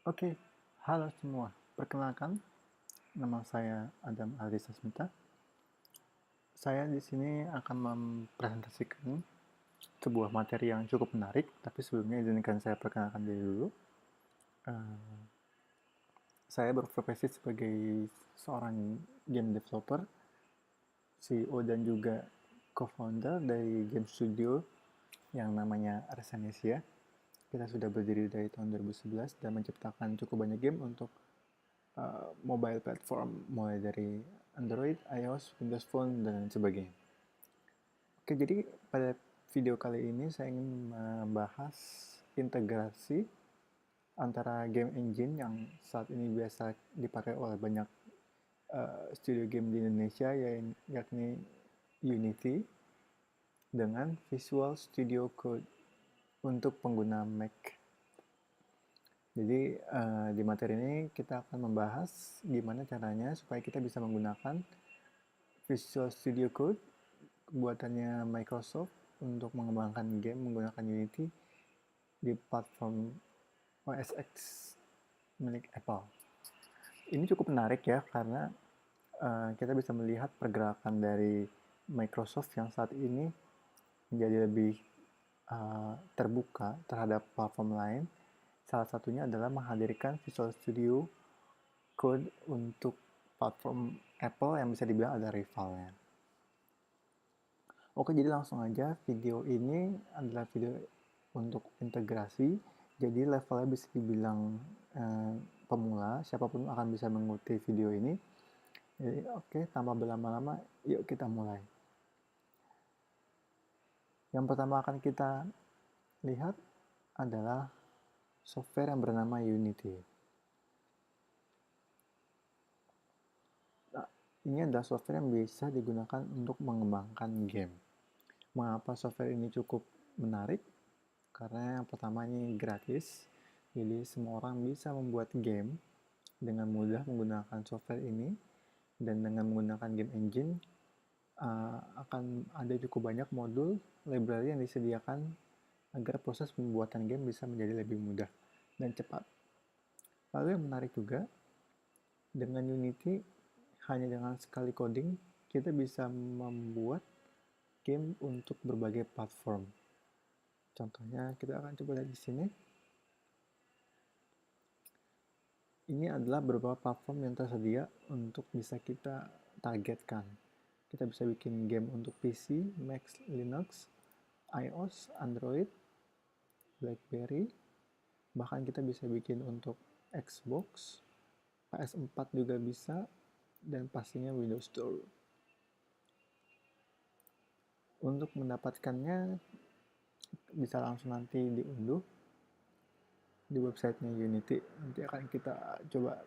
Oke, halo semua. Perkenalkan, nama saya Adam Aldi Sasmita. Saya di sini akan mempresentasikan sebuah materi yang cukup menarik, tapi sebelumnya izinkan saya perkenalkan diri dulu. Eh, saya berprofesi sebagai seorang game developer, CEO dan juga co-founder dari game studio yang namanya Resanesia. Kita sudah berdiri dari tahun 2011 dan menciptakan cukup banyak game untuk mobile platform mulai dari Android, iOS, Windows Phone, dan sebagainya. Oke, jadi pada video kali ini saya ingin membahas integrasi antara game engine yang saat ini biasa dipakai oleh banyak studio game di Indonesia, yakni Unity, dengan Visual Studio Code untuk pengguna Mac. Jadi di materi ini kita akan membahas gimana caranya supaya kita bisa menggunakan Visual Studio Code buatannya Microsoft untuk mengembangkan game menggunakan Unity di platform OS X milik Apple. Ini cukup menarik ya karena kita bisa melihat pergerakan dari Microsoft yang saat ini menjadi lebih terbuka terhadap platform lain. Salah satunya adalah menghadirkan Visual Studio Code untuk platform Apple yang bisa dibilang ada rivalnya. Oke, jadi langsung aja. Video ini adalah video untuk integrasi. Jadi levelnya bisa dibilang pemula. Siapapun akan bisa mengikuti video ini. Jadi oke, tanpa berlama-lama, yuk kita mulai. Yang pertama akan kita lihat adalah software yang bernama Unity. Nah, ini adalah software yang bisa digunakan untuk mengembangkan game. Mengapa software ini cukup menarik? Karena yang pertama ini gratis, jadi semua orang bisa membuat game dengan mudah menggunakan software ini, dan dengan menggunakan game engine akan ada cukup banyak modul library yang disediakan agar proses pembuatan game bisa menjadi lebih mudah dan cepat. Lalu yang menarik juga, dengan Unity hanya dengan sekali coding kita bisa membuat game untuk berbagai platform. Contohnya kita akan coba lihat di sini. Ini adalah beberapa platform yang tersedia untuk bisa kita targetkan. Kita bisa bikin game untuk PC, Mac, Linux, iOS, Android, BlackBerry, bahkan kita bisa bikin untuk Xbox, PS4 juga bisa, dan pastinya Windows Store. Untuk mendapatkannya bisa langsung nanti diunduh di websitenya Unity. Nanti akan kita coba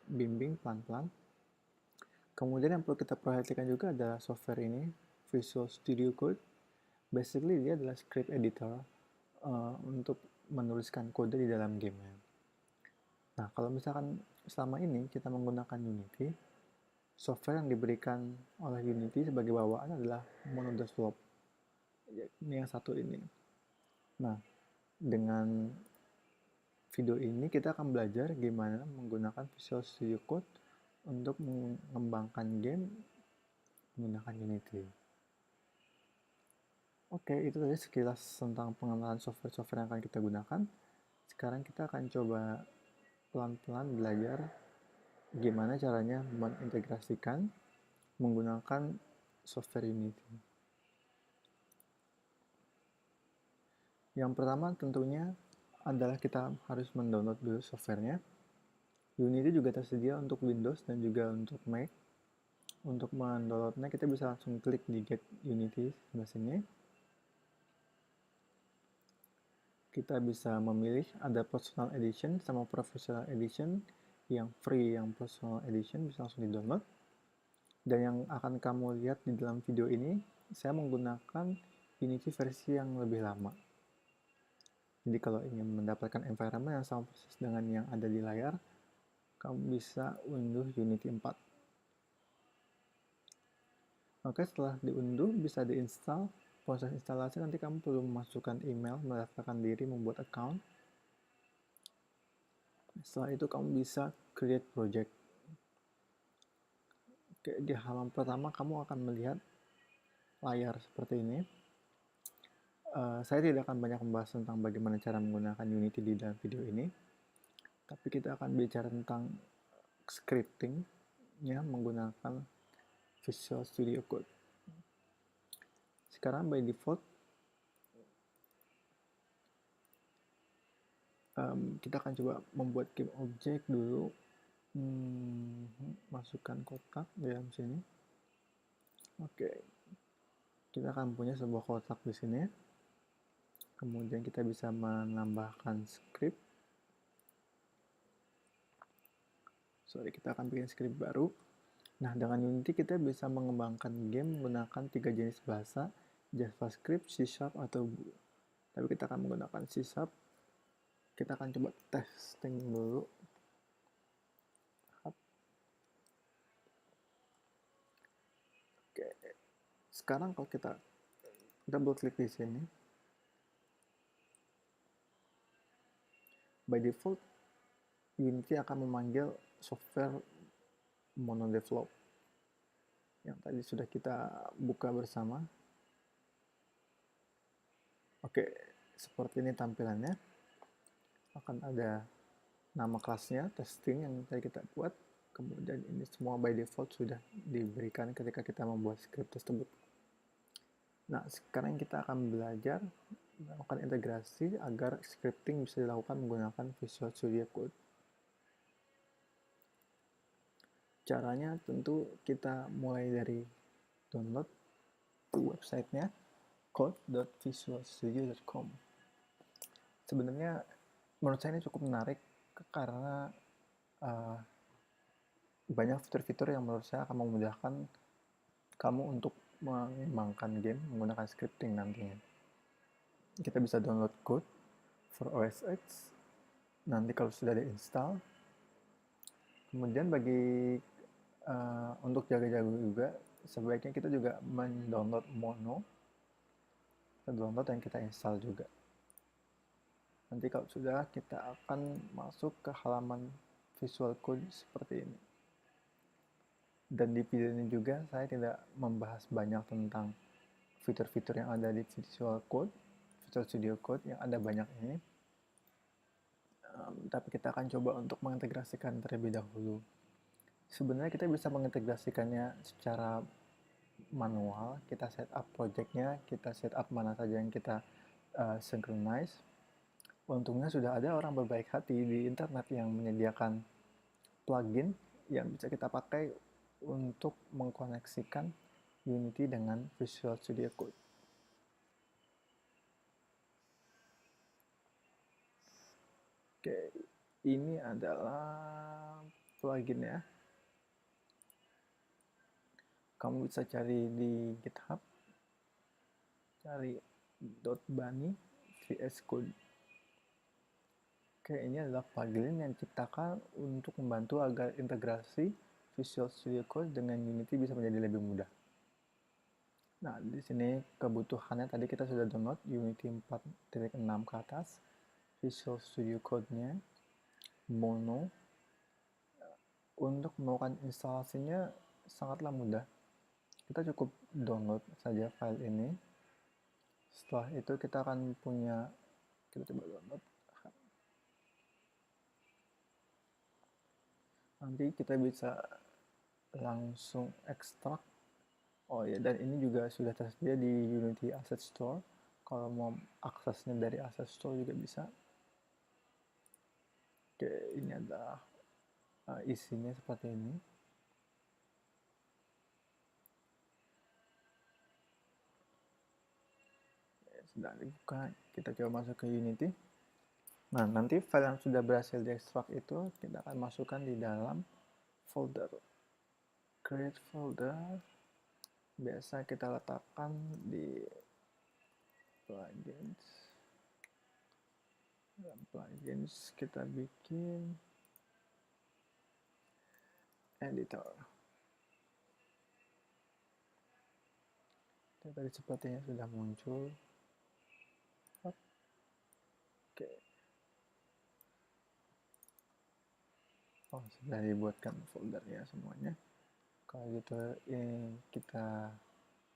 bimbing pelan-pelan. Kemudian yang perlu kita perhatikan juga adalah software ini, Visual Studio Code. Basically dia adalah script editor untuk menuliskan kode di dalam game. Nah, kalau misalkan selama ini kita menggunakan Unity, software yang diberikan oleh Unity sebagai bawaan adalah Monodevelop. Ini yang satu ini. Nah, dengan video ini kita akan belajar gimana menggunakan Visual Studio Code untuk mengembangkan game menggunakan Unity. Oke, itu tadi sekilas tentang pengenalan software-software yang akan kita gunakan. Sekarang kita akan coba pelan-pelan belajar gimana caranya mengintegrasikan menggunakan software Unity. Yang pertama tentunya adalah kita harus mendownload dulu softwarenya. Unity juga tersedia untuk Windows dan juga untuk Mac. Untuk mendownloadnya kita bisa langsung klik di Get Unity sebelah sini. Kita bisa memilih ada Personal Edition sama Professional Edition. Yang free, yang Personal Edition bisa langsung di-download. Dan yang akan kamu lihat di dalam video ini, saya menggunakan Unity versi yang lebih lama. Jadi kalau ingin mendapatkan environment yang sama persis dengan yang ada di layar, kamu bisa unduh Unity 4. Oke, setelah diunduh bisa diinstal. Proses instalasi nanti kamu perlu memasukkan email, mendaftarkan diri, membuat account. Setelah itu kamu bisa create project. Oke, di halaman pertama kamu akan melihat layar seperti ini. Saya tidak akan banyak membahas tentang bagaimana cara menggunakan Unity di dalam video ini, tapi kita akan bicara tentang scripting-nya menggunakan Visual Studio Code. Sekarang by default, kita akan coba membuat game object dulu. Masukkan kotak di dalam sini. Oke, kita akan punya sebuah kotak di sini. Kemudian kita bisa menambahkan script. Kita akan bikin script baru. Nah, dengan Unity kita bisa mengembangkan game menggunakan 3 jenis bahasa, JavaScript, C# atau Go. Tapi kita akan menggunakan C#. Kita akan coba testing dulu. Oke. Sekarang kalau kita double klik di sini, by default Unity akan memanggil software monodevelop yang tadi sudah kita buka bersama. Oke, seperti ini tampilannya. Akan ada nama kelasnya, testing yang tadi kita buat. Kemudian ini semua by default sudah diberikan ketika kita membuat script tersebut. Nah, sekarang kita akan belajar melakukan integrasi agar scripting bisa dilakukan menggunakan Visual Studio Code. Caranya tentu kita mulai dari download websitenya code.visualstudio.com. Sebenarnya menurut saya ini cukup menarik karena banyak fitur-fitur yang menurut saya akan memudahkan kamu untuk mengembangkan game menggunakan scripting nantinya. Kita bisa download code for OS X nanti kalau sudah diinstal. Kemudian bagi untuk jaga-jaga juga, sebaiknya kita juga mendownload Mono. Kita download dan kita install juga. Nanti kalau sudah, kita akan masuk ke halaman Visual Code seperti ini. Dan di video ini juga saya tidak membahas banyak tentang fitur-fitur yang ada di Visual Code, Visual Studio Code yang ada banyak ini. Tapi kita akan coba untuk mengintegrasikan terlebih dahulu. Sebenarnya kita bisa mengintegrasikannya secara manual. Kita setup projectnya, kita setup mana saja yang kita synchronize. Untungnya sudah ada orang berbaik hati di internet yang menyediakan plugin yang bisa kita pakai untuk mengkoneksikan Unity dengan Visual Studio Code. Oke, ini adalah pluginnya. Kamu bisa cari di GitHub, cari .bani VS Code. Oke, ini adalah plugin yang diciptakan untuk membantu agar integrasi Visual Studio Code dengan Unity bisa menjadi lebih mudah. Nah, di sini kebutuhannya tadi kita sudah download Unity 4.6 ke atas, Visual Studio Code-nya, Mono. Untuk melakukan instalasinya sangatlah mudah. Kita cukup download saja file ini. Setelah itu kita akan punya, kita coba download. Nanti kita bisa langsung ekstrak. Oh ya, dan ini juga sudah tersedia di Unity Asset Store. Kalau mau aksesnya dari Asset Store juga bisa. Oke, ini adalah isinya seperti ini. Sudah dibuka, kita coba masuk ke Unity. Nah, nanti file yang sudah berhasil diekstrak itu kita akan masukkan di dalam folder. Create folder. Biasa kita letakkan di plugins. Dalam plugins kita bikin editor. Tadi sepertinya sudah muncul. Oke. Oh, sudah dibuatkan foldernya semuanya. Kalau gitu ini kita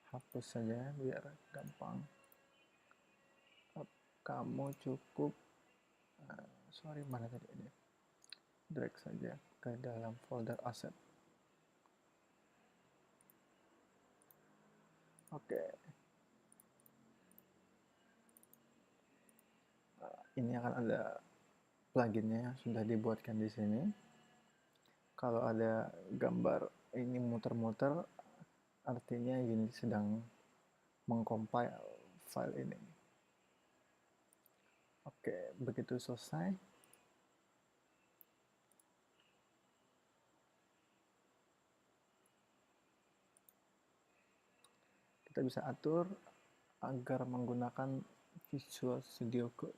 hapus saja biar gampang. Kamu cukup sorry, mana tadi ini, drag saja ke dalam folder aset. Oke. Ini akan ada pluginnya yang sudah dibuatkan di sini. Kalau ada gambar ini muter-muter, artinya Unity sedang mengcompile file ini. Oke, begitu selesai, kita bisa atur agar menggunakan Visual Studio Code.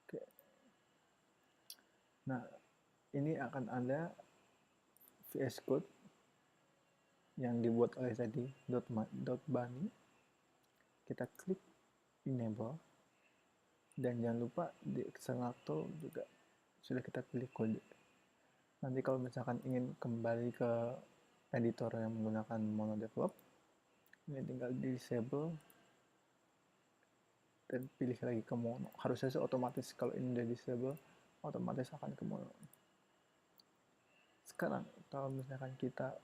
Oke. Nah, ini akan ada VS Code yang dibuat oleh tadi .bani. Kita klik enable, dan jangan lupa di external tool juga sudah kita pilih kode. Nanti kalau misalkan ingin kembali ke editor yang menggunakan monodevelop, ini tinggal di disable dan pilih lagi ke mono. Harusnya sih otomatis, kalau ini udah disable otomatis akan ke mono. Sekarang kalau misalkan kita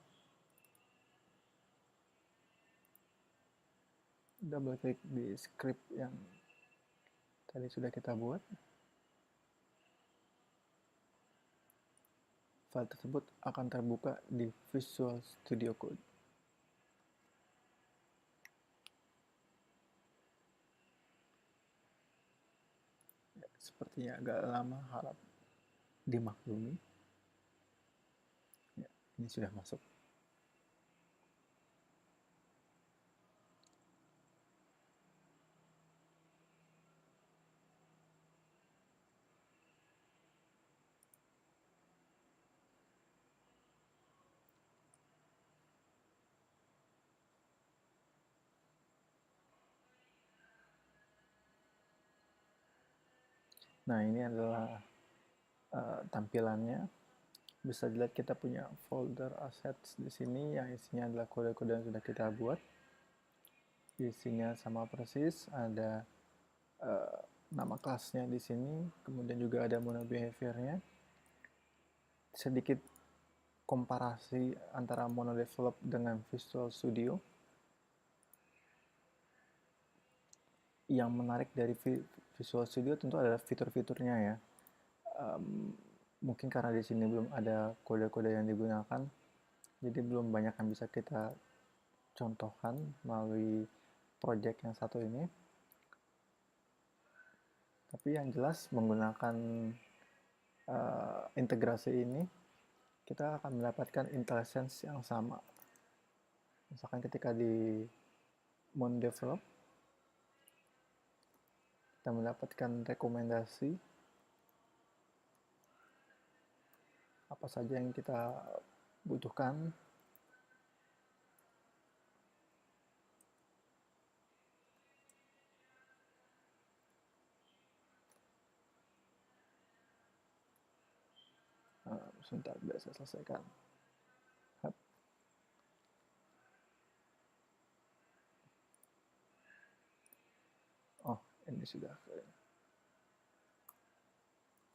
double klik di script yang tadi sudah kita buat, file tersebut akan terbuka di Visual Studio Code. Ya, sepertinya agak lama, harap dimaklumi. Ya, ini sudah masuk. Nah, ini adalah tampilannya. Bisa dilihat kita punya folder assets di sini yang isinya adalah kode-kode yang sudah kita buat. Isinya sama persis, ada nama kelasnya di sini, kemudian juga ada mono behavior-nya. Sedikit komparasi antara monodevelop dengan Visual Studio. Yang menarik dari Visual Studio tentu adalah fitur-fiturnya ya. Mungkin karena di sini belum ada kode-kode yang digunakan, jadi belum banyak yang bisa kita contohkan melalui project yang satu ini. Tapi yang jelas menggunakan integrasi ini, kita akan mendapatkan IntelliSense yang sama. Misalkan ketika di monodevelop, kita mendapatkan rekomendasi apa saja yang kita butuhkan. Sebentar, biar saya selesaikan. Oh, ini sudah.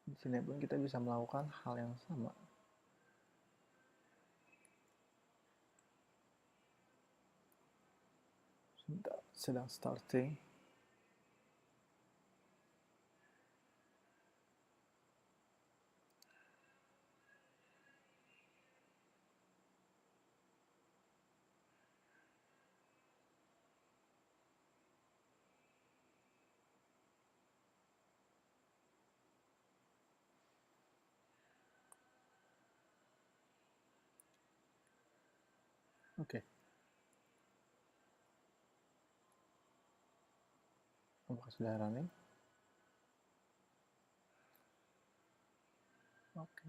Di sini pun kita bisa melakukan hal yang sama. Sebentar, sedang starting. Oke. Apakah sudah running? Oke.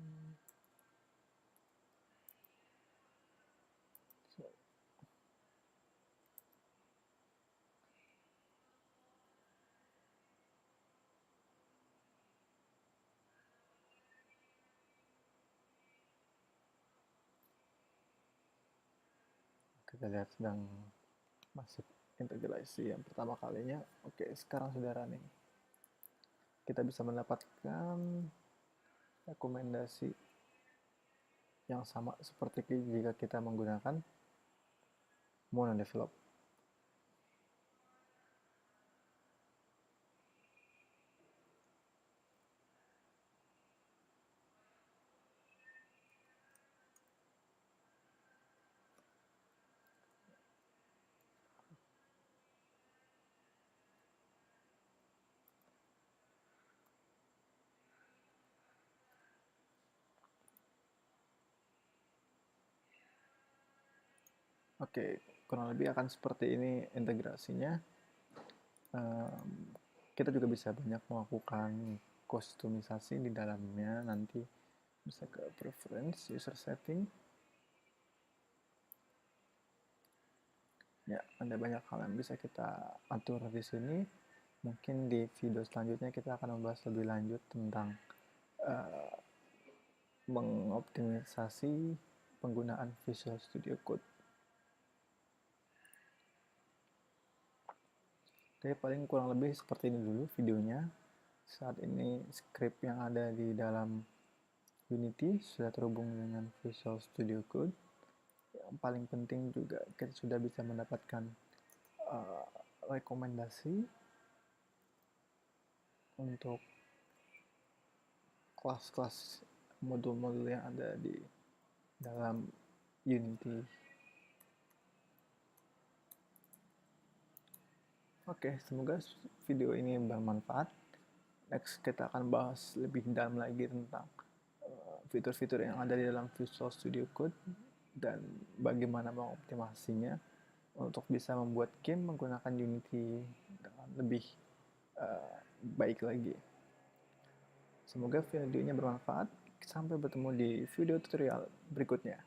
kita lihat sedang masuk integrasi yang pertama kalinya. Oke, sekarang sudah running. Kita bisa mendapatkan rekomendasi yang sama seperti jika kita menggunakan monodevelop. Oke, kurang lebih akan seperti ini integrasinya. Kita juga bisa banyak melakukan kustomisasi di dalamnya. Nanti bisa ke preference, user setting. Ya, ada banyak hal yang bisa kita atur di sini. Mungkin di video selanjutnya kita akan membahas lebih lanjut tentang mengoptimisasi penggunaan Visual Studio Code. Oke, paling kurang lebih seperti ini dulu videonya. Saat ini script yang ada di dalam Unity sudah terhubung dengan Visual Studio Code. Yang paling penting juga kita sudah bisa mendapatkan rekomendasi untuk kelas-kelas modul-modul yang ada di dalam Unity. Oke, semoga video ini bermanfaat. Next kita akan bahas lebih dalam lagi tentang fitur-fitur yang ada di dalam Visual Studio Code dan bagaimana mengoptimasinya untuk bisa membuat game menggunakan Unity dengan lebih baik lagi. Semoga videonya bermanfaat. Sampai bertemu di video tutorial berikutnya.